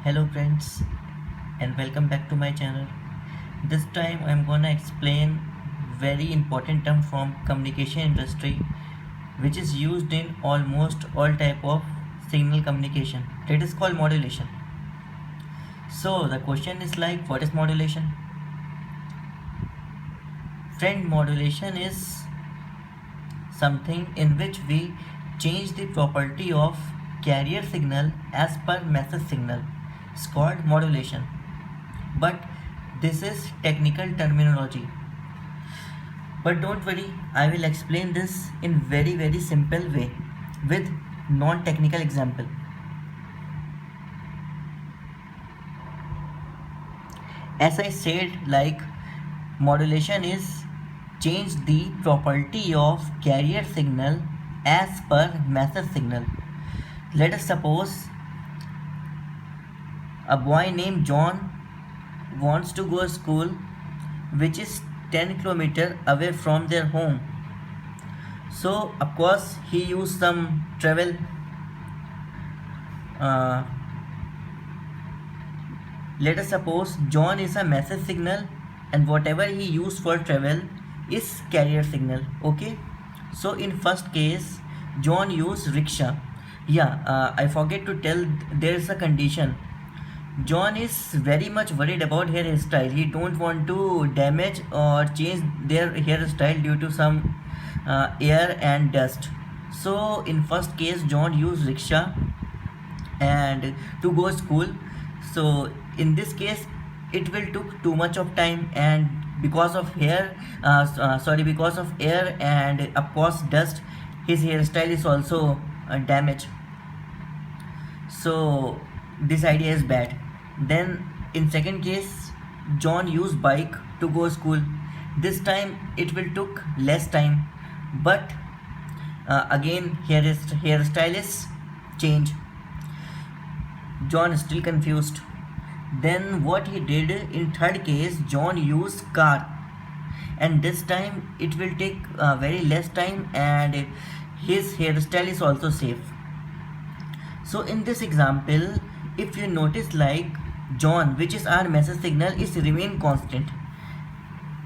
Hello friends, and welcome back to my channel. This time I'm gonna explain very important term from communication industry which is used in almost all type of signal communication. That is called modulation. So the question is like, what is modulation? Friend, modulation is something in which we change the property of carrier signal as per message signal. It's called modulation. But this is technical terminology. But don't worry, I will explain this in very simple way with non-technical example. As I said, like, modulation is change the property of carrier signal as per message signal. Let us suppose a boy named John wants to go to school which is 10 kilometers away from their home. So of course he used some travel let us suppose John is a message signal and whatever he used for travel is carrier signal. Okay, so in first case John used rickshaw. I forget to tell, there is a condition. John is very much worried about hairstyle. He don't want to damage or change their hairstyle due to some air and dust. So in first case John used rickshaw and to go school. So in this case it will took too much of time, and because of because of air and of course dust, his hairstyle is also damaged. So this idea is bad. Then in second case John used bike to go school. This time it will took less time, but again hairstyle is changed. John is still confused. Then what he did in third case, John used car, and this time it will take very less time and his hairstyle is also safe. So in this example, if you notice, like, John, which is our message signal, is remain constant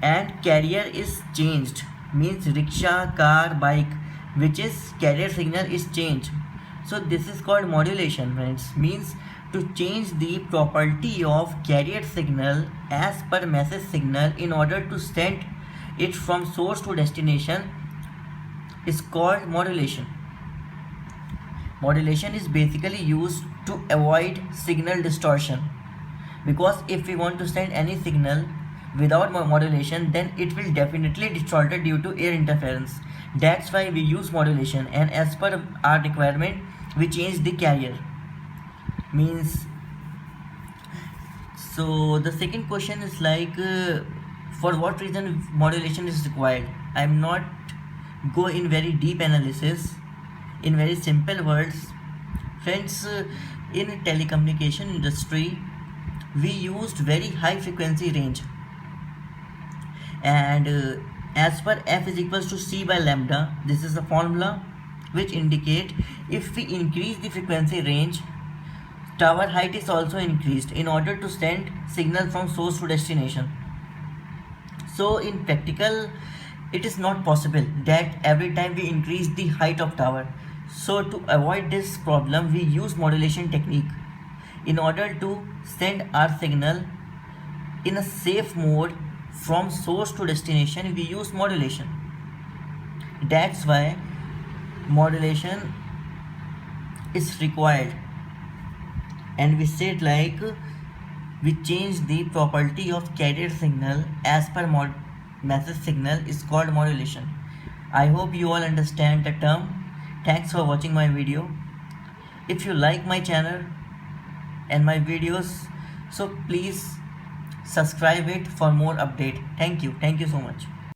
and carrier is changed, means rickshaw, car, bike, which is carrier signal is changed. So this is called modulation, friends. Means to change the property of carrier signal as per message signal in order to send it from source to destination is called modulation. Modulation is basically used to avoid signal distortion, because if we want to send any signal without modulation, then it will definitely distorted due to air interference. That's why we use modulation, and as per our requirement we change the carrier. Means, so the second question is like, for what reason modulation is required. I'm not go in very deep analysis. In very simple words, friends, in telecommunication industry we used very high frequency range, and as per f is equals to c by lambda, this is a formula which indicate if we increase the frequency range, tower height is also increased in order to send signal from source to destination. So in practical it is not possible that every time we increase the height of tower. So to avoid this problem we use modulation technique. In order to send our signal in a safe mode from source to destination, we use modulation. That's why modulation is required. And we said, like, we change the property of carrier signal as per message signal is called modulation. I hope you all understand the term. Thanks for watching my video. If you like my channel and my videos, so please subscribe it for more update. Thank you so much.